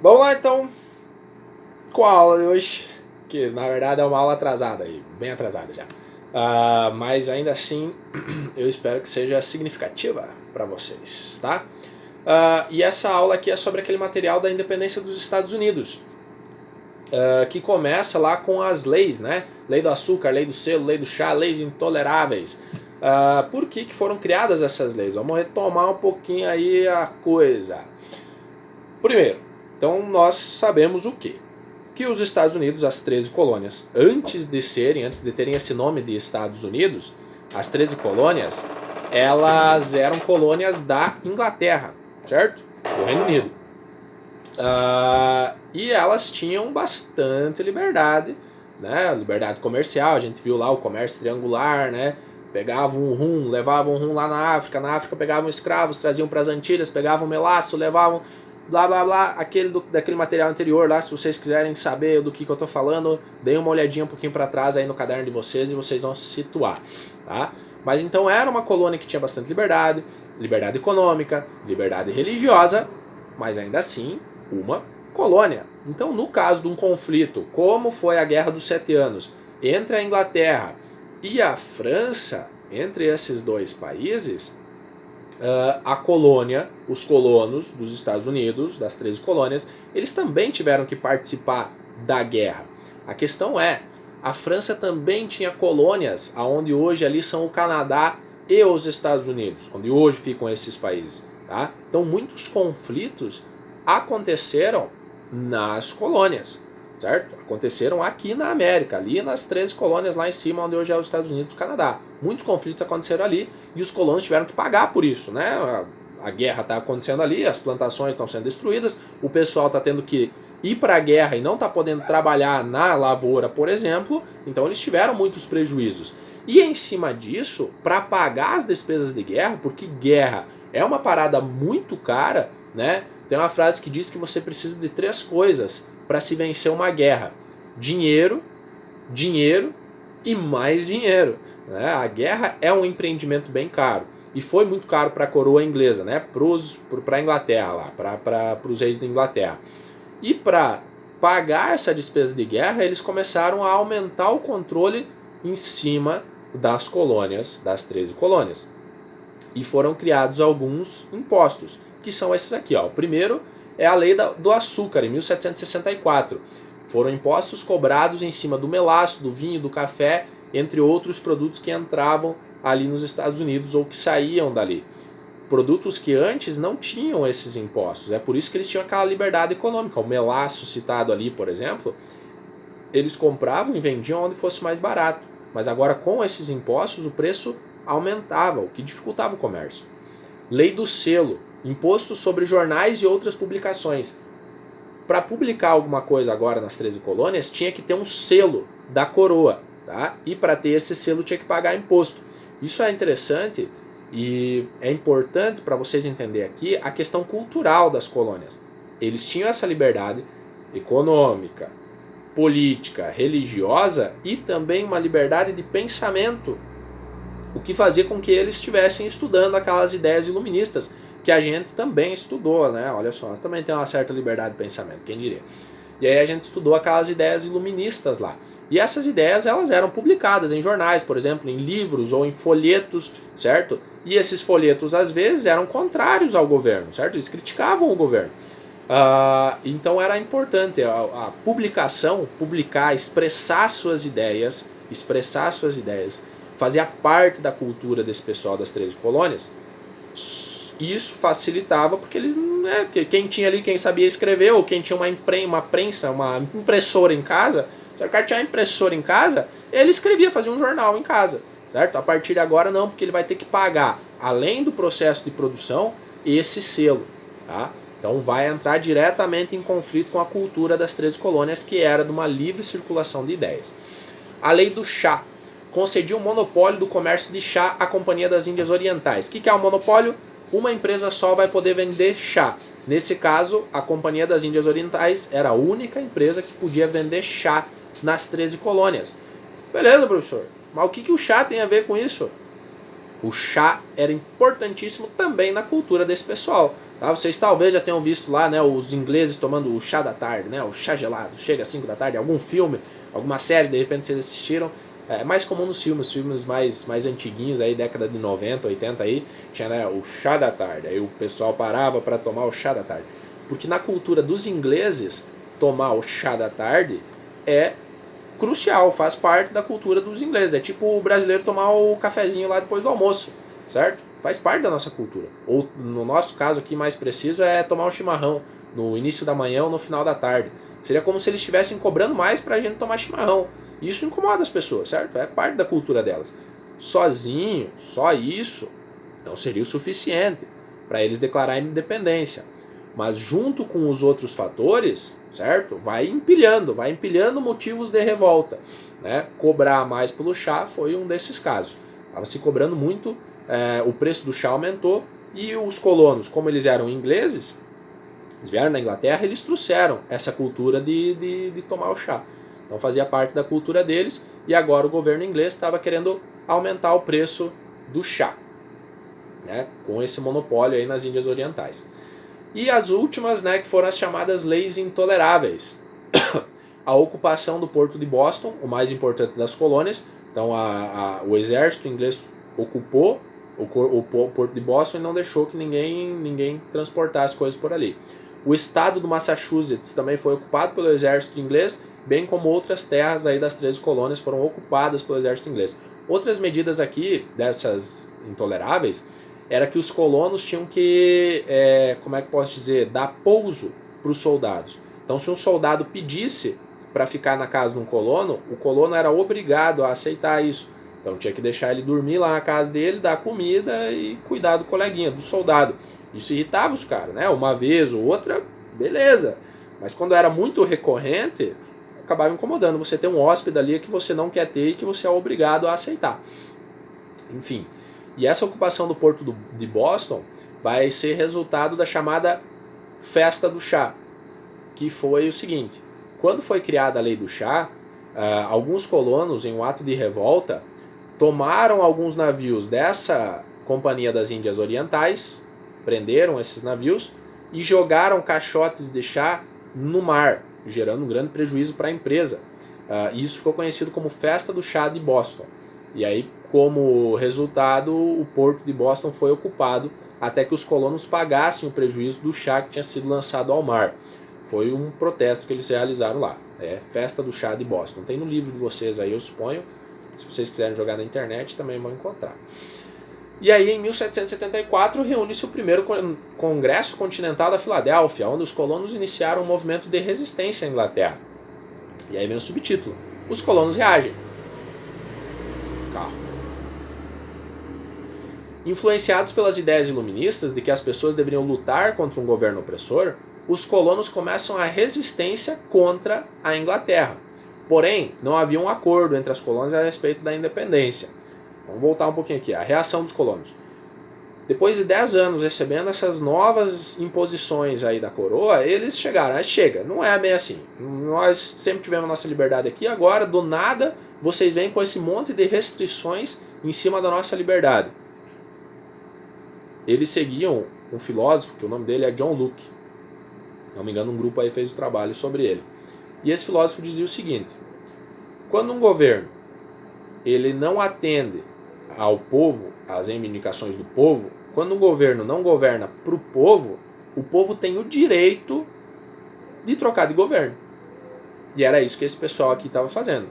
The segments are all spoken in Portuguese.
Vamos lá então com a aula de hoje, que na verdade é uma aula atrasada aí, bem atrasada já. Mas ainda assim eu espero que seja significativa para vocês, tá? E essa aula aqui é sobre aquele material da independência dos Estados Unidos, que começa lá com as leis, né? Lei do açúcar, lei do selo, lei do chá, leis intoleráveis. Por que foram criadas essas leis? Vamos retomar um pouquinho aí a coisa. Primeiro, então nós sabemos o quê? Que os Estados Unidos, as 13 colônias, antes de terem esse nome de Estados Unidos, as 13 colônias, elas eram colônias da Inglaterra, certo? Do Reino Unido. E elas tinham bastante liberdade, né? Liberdade comercial, a gente viu lá o comércio triangular, né? Pegavam um rum, levavam um rum lá na África pegavam escravos, traziam para as Antilhas, pegavam melaço, levavam blá blá blá, daquele material anterior lá, se vocês quiserem saber do que eu tô falando, deem uma olhadinha um pouquinho para trás aí no caderno de vocês e vocês vão se situar, tá? Mas então era uma colônia que tinha bastante liberdade, liberdade econômica, liberdade religiosa, mas ainda assim uma colônia. Então, no caso de um conflito, como foi a Guerra dos Sete Anos, entre a Inglaterra e a França, entre esses dois países, a colônia, os colonos dos Estados Unidos, das 13 colônias, eles também tiveram que participar da guerra. A questão é, a França também tinha colônias, aonde hoje ali são o Canadá e os Estados Unidos, onde hoje ficam esses países. Tá? Então muitos conflitos aconteceram nas colônias, certo? Aconteceram aqui na América, ali nas 13 colônias lá em cima, onde hoje é os Estados Unidos e o Canadá. Muitos conflitos aconteceram ali e os colonos tiveram que pagar por isso, né? A guerra está acontecendo ali, as plantações estão sendo destruídas, o pessoal está tendo que ir para a guerra e não está podendo trabalhar na lavoura, por exemplo, então eles tiveram muitos prejuízos. E em cima disso, para pagar as despesas de guerra, porque guerra é uma parada muito cara, né? Tem uma frase que diz que você precisa de 3 coisas para se vencer uma guerra: dinheiro, dinheiro e mais dinheiro. Né? A guerra é um empreendimento bem caro. E foi muito caro para a coroa inglesa, né? Para a Inglaterra, lá, para os reis da Inglaterra. E para pagar essa despesa de guerra, eles começaram a aumentar o controle em cima das colônias, das 13 colônias. E foram criados alguns impostos, que são esses aqui. Ó. O primeiro é a lei do açúcar, em 1764. Foram impostos cobrados em cima do melaço, do vinho, do café, entre outros produtos que entravam ali nos Estados Unidos ou que saíam dali. Produtos que antes não tinham esses impostos. É por isso que eles tinham aquela liberdade econômica. O melaço citado ali, por exemplo, eles compravam e vendiam onde fosse mais barato. Mas agora com esses impostos o preço aumentava, o que dificultava o comércio. Lei do selo, imposto sobre jornais e outras publicações. Para publicar alguma coisa agora nas 13 colônias, tinha que ter um selo da coroa, tá? E para ter esse selo tinha que pagar imposto. Isso é interessante e é importante para vocês entenderem aqui a questão cultural das colônias. Eles tinham essa liberdade econômica, política, religiosa e também uma liberdade de pensamento, o que fazia com que eles estivessem estudando aquelas ideias iluministas que a gente também estudou, né? Olha só, nós também temos uma certa liberdade de pensamento, quem diria. E aí a gente estudou aquelas ideias iluministas lá. E essas ideias, elas eram publicadas em jornais, por exemplo, em livros ou em folhetos, certo? E esses folhetos, às vezes, eram contrários ao governo, certo? Eles criticavam o governo. Então era importante a publicação, publicar, expressar suas ideias, fazia parte da cultura desse pessoal das 13 colônias. Isso facilitava porque eles, né, quem tinha ali, quem sabia escrever, ou quem tinha uma prensa, uma impressora em casa, se o cara tinha uma impressora em casa, ele escrevia, fazia um jornal em casa, certo? A partir de agora não, porque ele vai ter que pagar, além do processo de produção, esse selo, tá? Então vai entrar diretamente em conflito com a cultura das 13 colônias, que era de uma livre circulação de ideias. A lei do chá concedia o monopólio do comércio de chá à Companhia das Índias Orientais. O que é o monopólio? Uma empresa só vai poder vender chá. Nesse caso, a Companhia das Índias Orientais era a única empresa que podia vender chá nas 13 colônias. Beleza, professor, mas o que o chá tem a ver com isso? O chá era importantíssimo também na cultura desse pessoal. Tá? Vocês talvez já tenham visto lá, né, os ingleses tomando o chá da tarde, né, o chá gelado, chega às 5 da tarde, algum filme, alguma série, de repente vocês assistiram. É mais comum nos filmes mais antiguinhos, aí, década de 90, 80 aí, tinha, né, o chá da tarde, aí o pessoal parava para tomar o chá da tarde. Porque na cultura dos ingleses, tomar o chá da tarde é crucial, faz parte da cultura dos ingleses. É tipo o brasileiro tomar o cafezinho lá depois do almoço, certo? Faz parte da nossa cultura. Ou no nosso caso aqui mais preciso é tomar um chimarrão no início da manhã ou no final da tarde. Seria como se eles estivessem cobrando mais pra gente tomar chimarrão. Isso incomoda as pessoas, certo? É parte da cultura delas. Sozinho, só isso, não seria o suficiente para eles declararem independência. Mas junto com os outros fatores, certo? Vai empilhando motivos de revolta. Né? Cobrar mais pelo chá foi um desses casos. Estava se cobrando muito, o preço do chá aumentou e os colonos, como eles eram ingleses, eles vieram da Inglaterra, eles trouxeram essa cultura de tomar o chá. Então fazia parte da cultura deles e agora o governo inglês estava querendo aumentar o preço do chá, né? Com esse monopólio aí nas Índias Orientais. E as últimas, né, que foram as chamadas leis intoleráveis. A ocupação do porto de Boston, o mais importante das colônias. Então o exército inglês ocupou o porto de Boston e não deixou que ninguém transportasse coisas por ali. O estado do Massachusetts também foi ocupado pelo exército inglês, bem como outras terras aí das 13 colônias foram ocupadas pelo exército inglês. Outras medidas aqui, dessas intoleráveis, era que os colonos tinham que, como é que posso dizer, dar pouso para os soldados. Então, se um soldado pedisse para ficar na casa de um colono, o colono era obrigado a aceitar isso. Então, tinha que deixar ele dormir lá na casa dele, dar comida e cuidar do coleguinha, do soldado. Isso irritava os caras, né? Uma vez ou outra, beleza. Mas quando era muito recorrente, acabava incomodando. Você tem um hóspede ali que você não quer ter e que você é obrigado a aceitar. Enfim. E essa ocupação do porto de Boston vai ser resultado da chamada Festa do Chá, que foi o seguinte: quando foi criada a lei do chá, alguns colonos, em um ato de revolta, tomaram alguns navios dessa Companhia das Índias Orientais, prenderam esses navios e jogaram caixotes de chá no mar, gerando um grande prejuízo para a empresa. E isso ficou conhecido como Festa do Chá de Boston. E aí, como resultado, o porto de Boston foi ocupado até que os colonos pagassem o prejuízo do chá que tinha sido lançado ao mar. Foi um protesto que eles realizaram lá. Festa do Chá de Boston. Tem no livro de vocês aí, eu suponho. Se vocês quiserem jogar na internet, também vão encontrar. E aí, em 1774, reúne-se o primeiro Congresso Continental da Filadélfia, onde os colonos iniciaram um movimento de resistência à Inglaterra. E aí vem o subtítulo: Os colonos reagem. Carro. Influenciados pelas ideias iluministas de que as pessoas deveriam lutar contra um governo opressor, os colonos começam a resistência contra a Inglaterra. Porém, não havia um acordo entre as colônias a respeito da independência. Vamos voltar um pouquinho aqui. A reação dos colonos. Depois de 10 anos recebendo essas novas imposições aí da coroa, eles chegaram, chega, não é bem assim. Nós sempre tivemos nossa liberdade aqui, agora do nada vocês vêm com esse monte de restrições em cima da nossa liberdade. Eles seguiam um filósofo, que o nome dele é John Locke. Não me engano, um grupo aí fez o trabalho sobre ele. E esse filósofo dizia o seguinte: quando um governo ele não atende ao povo, às reivindicações do povo, quando um governo não governa para o povo tem o direito de trocar de governo. E era isso que esse pessoal aqui estava fazendo.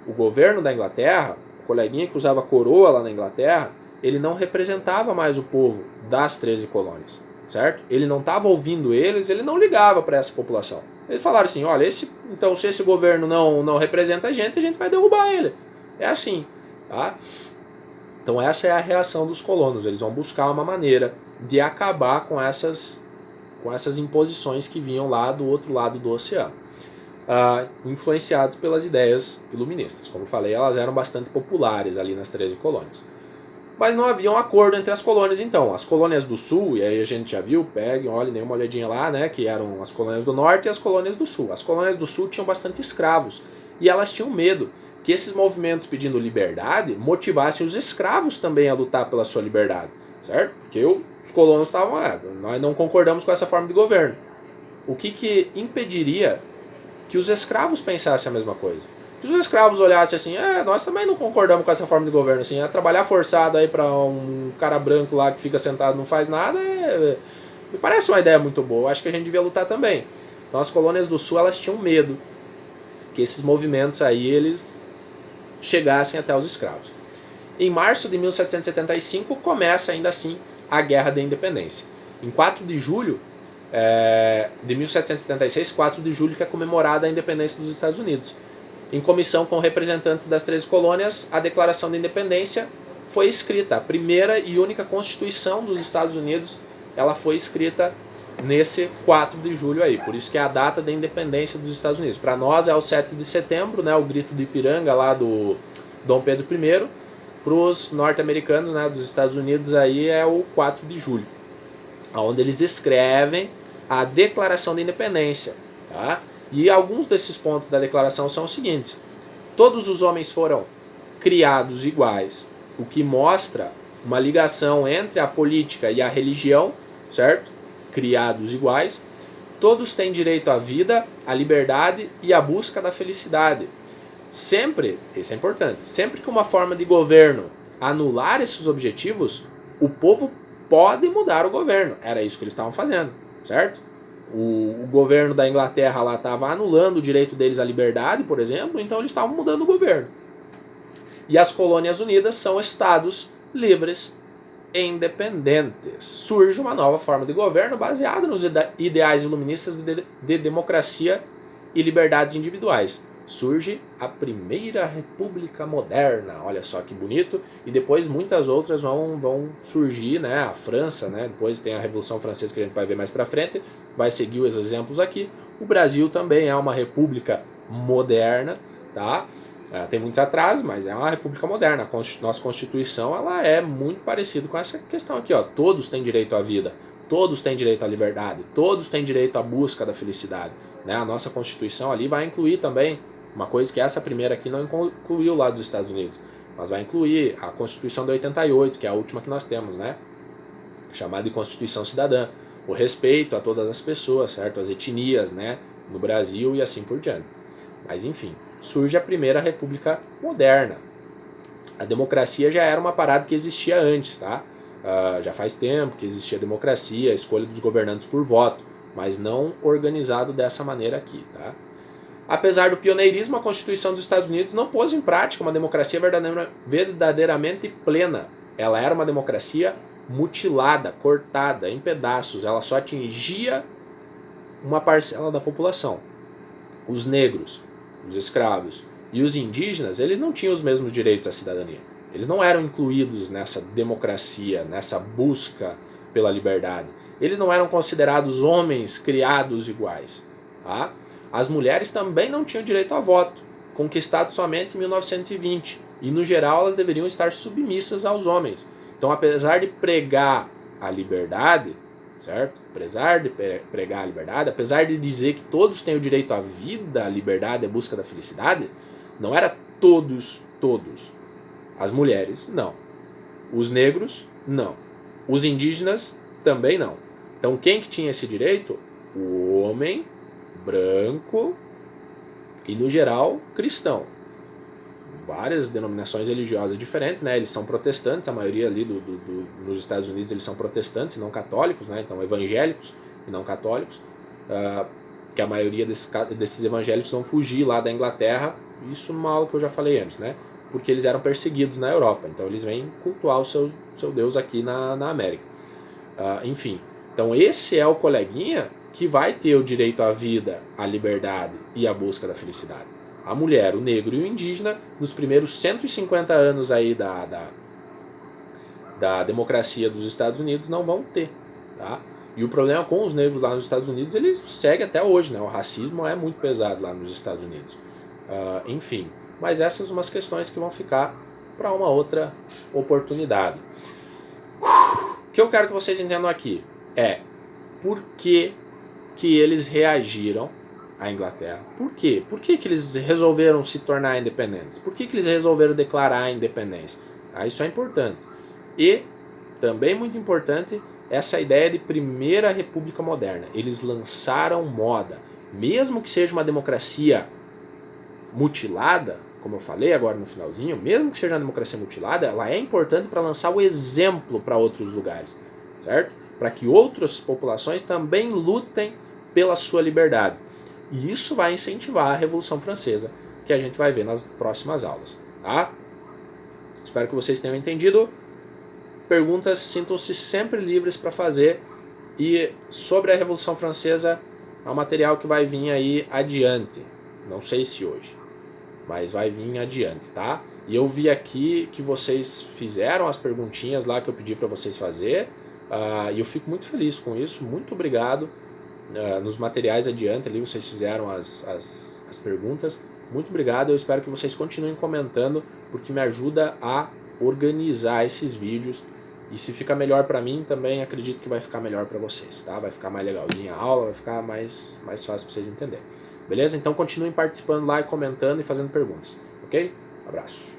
O governo da Inglaterra, o coleguinha que usava coroa lá na Inglaterra, ele não representava mais o povo das 13 colônias, certo? Ele não estava ouvindo eles, ele não ligava para essa população. Eles falaram assim: olha, então se esse governo não representa a gente vai derrubar ele. É assim, tá? Então essa é a reação dos colonos. Eles vão buscar uma maneira de acabar com essas imposições que vinham lá do outro lado do oceano. Influenciados pelas ideias iluministas. Como falei, elas eram bastante populares ali nas 13 colônias. Mas não havia um acordo entre as colônias então. As colônias do sul, e aí a gente já viu, peguem, olhem, dêem uma olhadinha lá, né, que eram as colônias do norte e as colônias do sul. As colônias do sul tinham bastante escravos e elas tinham medo que esses movimentos pedindo liberdade motivassem os escravos também a lutar pela sua liberdade. certo? Porque os colonos estavam, nós não concordamos com essa forma de governo. O que impediria que os escravos pensassem a mesma coisa? Que os escravos olhassem assim, nós também não concordamos com essa forma de governo, assim, trabalhar forçado aí para um cara branco lá que fica sentado e não faz nada, me parece uma ideia muito boa, acho que a gente devia lutar também. Então as colônias do sul, elas tinham medo que esses movimentos aí, eles chegassem até os escravos. Em março de 1775, começa ainda assim a Guerra da Independência. Em 4 de julho de 1776, 4 de julho, que é comemorada a independência dos Estados Unidos. Em comissão com representantes das 13 colônias, a Declaração da Independência foi escrita. A primeira e única Constituição dos Estados Unidos, ela foi escrita nesse 4 de julho aí. Por isso que é a data da independência dos Estados Unidos. Para nós é o 7 de setembro, né, o grito de Ipiranga lá do Dom Pedro I. Para os norte-americanos, né, dos Estados Unidos, aí é o 4 de julho, onde eles escrevem a Declaração da Independência. Tá? E alguns desses pontos da declaração são os seguintes: todos os homens foram criados iguais, o que mostra uma ligação entre a política e a religião, certo? Criados iguais. Todos têm direito à vida, à liberdade e à busca da felicidade. Sempre, isso é importante, sempre que uma forma de governo anular esses objetivos, o povo pode mudar o governo. Era isso que eles estavam fazendo, certo? O governo da Inglaterra lá estava anulando o direito deles à liberdade, por exemplo, então eles estavam mudando o governo. E as colônias unidas são estados livres e independentes. Surge uma nova forma de governo baseada nos ideais iluministas de democracia e liberdades individuais. Surge a primeira república moderna, olha só que bonito, e depois muitas outras vão surgir, né? A França, né? Depois tem a Revolução Francesa que a gente vai ver mais pra frente, vai seguir os exemplos aqui. O Brasil também é uma república moderna, tá? Tem muitos atrasos, mas é uma república moderna. Nossa Constituição, ela é muito parecida com essa questão aqui, ó. Todos têm direito à vida, todos têm direito à liberdade, todos têm direito à busca da felicidade, né? A nossa Constituição ali vai incluir também uma coisa que essa primeira aqui não incluiu lá dos Estados Unidos, mas vai incluir a Constituição de 88, que é a última que nós temos, né? Chamada de Constituição Cidadã. O respeito a todas as pessoas, certo? As etnias, né? No Brasil e assim por diante. Mas enfim, surge a primeira república moderna. A democracia já era uma parada que existia antes, tá? Já faz tempo que existia a democracia, a escolha dos governantes por voto, mas não organizado dessa maneira aqui, tá? Apesar do pioneirismo, a Constituição dos Estados Unidos não pôs em prática uma democracia verdadeiramente plena. Ela era uma democracia mutilada, cortada em pedaços. Ela só atingia uma parcela da população. Os negros, os escravos e os indígenas, eles não tinham os mesmos direitos à cidadania. Eles não eram incluídos nessa democracia, nessa busca pela liberdade. Eles não eram considerados homens criados iguais, tá? As mulheres também não tinham direito a voto, conquistado somente em 1920, e no geral elas deveriam estar submissas aos homens. Então, apesar de pregar a liberdade, certo? Apesar de pregar a liberdade, apesar de dizer que todos têm o direito à vida, à liberdade, à busca da felicidade, não era todos. As mulheres, não. Os negros, não. Os indígenas, também não. Então, quem que tinha esse direito? O homem branco e, no geral, cristão. Várias denominações religiosas diferentes, né? Eles são protestantes, a maioria ali nos Estados Unidos eles são protestantes e não católicos, né? Então evangélicos e não católicos, que a maioria desses evangélicos vão fugir lá da Inglaterra, isso numa aula que eu já falei antes, né? Porque eles eram perseguidos na Europa, então eles vêm cultuar o seu Deus aqui na América. Enfim, então esse é o coleguinha que vai ter o direito à vida, à liberdade e à busca da felicidade. A mulher, o negro e o indígena, nos primeiros 150 anos aí da democracia dos Estados Unidos, não vão ter. Tá? E o problema com os negros lá nos Estados Unidos, ele segue até hoje, né? O racismo é muito pesado lá nos Estados Unidos. Enfim, mas essas são umas questões que vão ficar para uma outra oportunidade. O que eu quero que vocês entendam aqui é por que eles reagiram à Inglaterra. Por quê? Por que eles resolveram se tornar independentes? Por que eles resolveram declarar a independência? Isso é importante. E também muito importante, essa ideia de primeira república moderna. Eles lançaram moda. Mesmo que seja uma democracia mutilada, como eu falei agora no finalzinho, mesmo que seja uma democracia mutilada, ela é importante para lançar o exemplo para outros lugares, certo? Para que outras populações também lutem pela sua liberdade. E isso vai incentivar a Revolução Francesa, que a gente vai ver nas próximas aulas, tá? Espero que vocês tenham entendido. Perguntas, sintam-se sempre livres para fazer. E sobre a Revolução Francesa, é um material que vai vir aí adiante. Não sei se hoje, mas vai vir adiante, tá? E eu vi aqui que vocês fizeram as perguntinhas lá que eu pedi para vocês fazer. E eu fico muito feliz com isso. Muito obrigado. Nos materiais adiante ali vocês fizeram as perguntas. Muito obrigado. Eu espero que vocês continuem comentando, porque me ajuda a organizar esses vídeos. E se fica melhor para mim, também acredito que vai ficar melhor para vocês, tá? Vai ficar mais legalzinha a aula, vai ficar mais fácil para vocês entenderem. Beleza? Então continuem participando lá e comentando e fazendo perguntas, ok? Abraço.